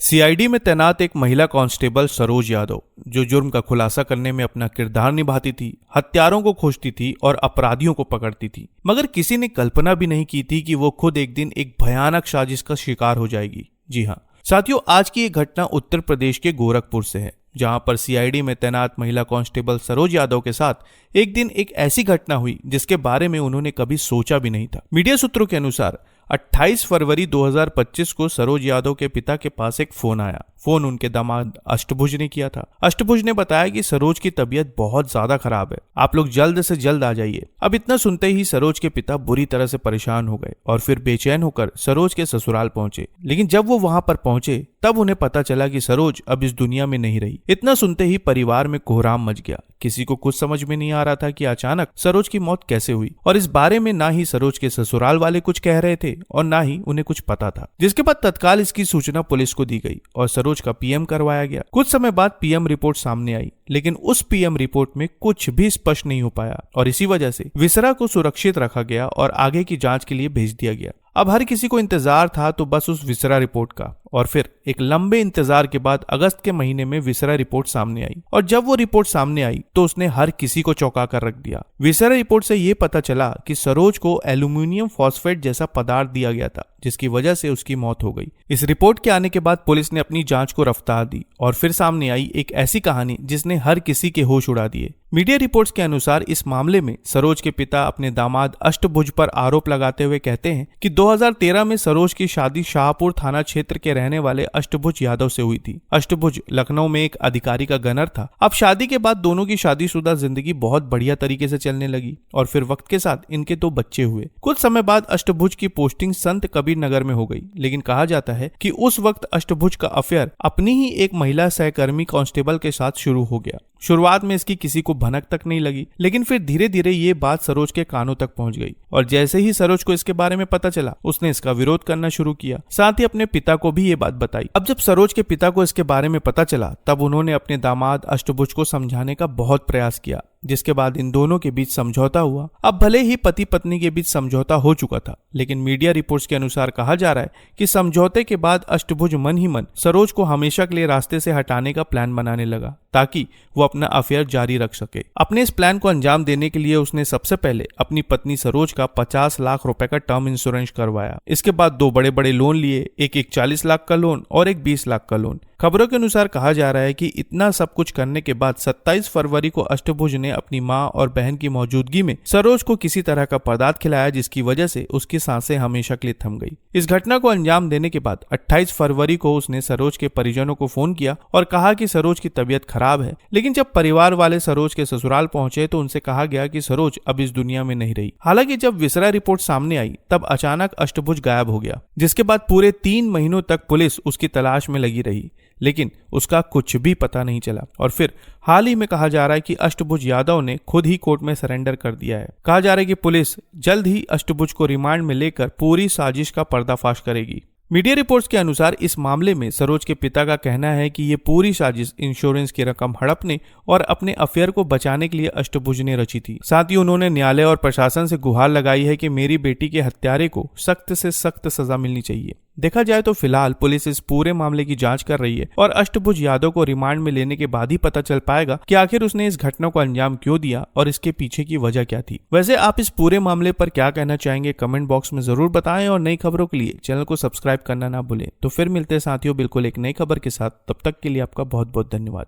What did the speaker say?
CID में तैनात एक महिला कांस्टेबल सरोज यादव, जो जुर्म का खुलासा करने में अपना किरदार निभाती थी, हत्यारों को खोजती थी और अपराधियों को पकड़ती थी, मगर किसी ने कल्पना भी नहीं की थी कि वो खुद एक दिन एक भयानक साजिश का शिकार हो जाएगी। जी हाँ साथियों, आज की ये घटना उत्तर प्रदेश के गोरखपुर से है, जहां पर सीआईडी में तैनात महिला कांस्टेबल सरोज यादव के साथ एक दिन एक ऐसी घटना हुई जिसके बारे में उन्होंने कभी सोचा भी नहीं था। मीडिया सूत्रों के अनुसार 28 फरवरी 2025 को सरोज यादव के पिता के पास एक फोन आया। फोन उनके दामाद अष्टभुज ने किया था। अष्टभुज ने बताया कि सरोज की तबीयत बहुत ज्यादा खराब है, आप लोग जल्द से जल्द आ जाइए। अब इतना सुनते ही सरोज के पिता बुरी तरह से परेशान हो गए और फिर बेचैन होकर सरोज के ससुराल पहुंचे। लेकिन जब वो वहां पर पहुंचे तब उन्हें पता चला कि सरोज अब इस दुनिया में नहीं रही। इतना सुनते ही परिवार में कोहराम मच गया। किसी को कुछ समझ में नहीं आ रहा था कि अचानक सरोज की मौत कैसे हुई, और इस बारे में ना ही सरोज के ससुराल वाले कुछ कह रहे थे और ना ही उन्हें कुछ पता था। जिसके बाद तत्काल इसकी सूचना पुलिस को दी गई और सरोज का पीएम करवाया गया। कुछ समय बाद पीएम रिपोर्ट सामने आई, लेकिन उस पीएम रिपोर्ट में कुछ भी स्पष्ट नहीं हो पाया और इसी वजह से विसरा को सुरक्षित रखा गया और आगे की जांच के लिए भेज दिया गया। अब हर किसी को इंतजार था तो बस उस विसरा रिपोर्ट का, और फिर एक लंबे इंतजार के बाद अगस्त के महीने में विसरा रिपोर्ट सामने आई, और जब वो रिपोर्ट सामने आई तो उसने हर किसी को चौंका कर रख दिया। विसरा रिपोर्ट से ये पता चला कि सरोज को एल्यूमिनियम फॉस्फेट जैसा पदार्थ दिया गया था, जिसकी वजह से उसकी मौत हो गई। इस रिपोर्ट के आने के बाद पुलिस ने अपनी जांच को रफ्तार दी और फिर सामने आई एक ऐसी कहानी जिसने हर किसी के होश उड़ा दिए। मीडिया रिपोर्ट्स के अनुसार इस मामले में सरोज के पिता अपने दामाद अष्टभुज पर आरोप लगाते हुए कहते हैं कि 2013 में सरोज की शादी शाहपुर थाना क्षेत्र के रहने वाले अष्टभुज यादव से हुई थी। अष्टभुज लखनऊ में एक अधिकारी का गनर था। अब शादी के बाद दोनों की शादीशुदा जिंदगी बहुत बढ़िया तरीके से चलने लगी और फिर वक्त के साथ इनके 2 बच्चे हुए। कुछ समय बाद अष्टभुज की पोस्टिंग संत कबीर नगर में हो गई, लेकिन कहा जाता है कि उस वक्त अष्टभुज का अफेयर अपनी ही एक महिला सहकर्मी कांस्टेबल के साथ शुरू हो गया। शुरुआत में इसकी किसी को भनक तक नहीं लगी, लेकिन फिर धीरे धीरे ये बात सरोज के कानों तक पहुंच गई और जैसे ही सरोज को इसके बारे में पता चला उसने इसका विरोध करना शुरू किया। साथ ही अपने पिता को भी ये बात बताई। अब जब सरोज के पिता को इसके बारे में पता चला तब उन्होंने अपने दामाद अष्टभुज को समझाने का बहुत प्रयास किया, जिसके बाद इन दोनों के बीच समझौता हुआ। अब भले ही पति पत्नी के बीच समझौता हो चुका था, लेकिन मीडिया रिपोर्ट्स के अनुसार कहा जा रहा है कि समझौते के बाद अष्टभुज मन ही मन सरोज को हमेशा के लिए रास्ते से हटाने का प्लान बनाने लगा ताकि वो अपना अफेयर जारी रख सके। अपने इस प्लान को अंजाम देने के लिए उसने सबसे पहले अपनी पत्नी सरोज का 50 लाख रुपए का टर्म इंश्योरेंस करवाया। इसके बाद 2 बड़े बड़े लोन लिए, एक 40 लाख का लोन और एक 20 लाख का लोन। खबरों के अनुसार कहा जा रहा है कि इतना सब कुछ करने के बाद 27 फरवरी को अष्टभुज ने अपनी मां और बहन की मौजूदगी में सरोज को किसी तरह का पदार्थ खिलाया, जिसकी वजह से उसकी सांसें हमेशा के लिए थम गई। इस घटना को अंजाम देने के बाद 28 फरवरी को उसने सरोज के परिजनों को फोन किया और कहा कि सरोज की तबीयत खराब है। लेकिन जब परिवार वाले सरोज के ससुराल पहुंचे तो उनसे कहा गया कि सरोज अब इस दुनिया में नहीं रही। हालांकि जब विसरा रिपोर्ट सामने आई तब अचानक अष्टभुज गायब हो गया, जिसके बाद पूरे 3 महीनों तक पुलिस उसकी तलाश में लगी रही, लेकिन उसका कुछ भी पता नहीं चला। और फिर हाल ही में कहा जा रहा है कि अष्टभुज यादव ने खुद ही कोर्ट में सरेंडर कर दिया है। कहा जा रहा है कि पुलिस जल्द ही अष्टभुज को रिमांड में लेकर पूरी साजिश का पर्दाफाश करेगी। मीडिया रिपोर्ट्स के अनुसार इस मामले में सरोज के पिता का कहना है कि ये पूरी साजिश इंश्योरेंस की रकम हड़पने और अपने अफेयर को बचाने के लिए अष्टभुज ने रची थी। साथ ही उन्होंने न्यायालय और प्रशासन से गुहार लगाई है कि मेरी बेटी के हत्यारे को सख्त से सख्त सजा मिलनी चाहिए। देखा जाए तो फिलहाल पुलिस इस पूरे मामले की जांच कर रही है और अष्टभुज यादव को रिमांड में लेने के बाद ही पता चल पाएगा कि आखिर उसने इस घटना को अंजाम क्यों दिया और इसके पीछे की वजह क्या थी। वैसे आप इस पूरे मामले पर क्या कहना चाहेंगे, कमेंट बॉक्स में जरूर बताएं और नई खबरों के लिए चैनल को सब्सक्राइब करना ना भूलें। तो फिर मिलते हैं साथियों बिल्कुल एक नई खबर के साथ, तब तक के लिए आपका बहुत बहुत धन्यवाद।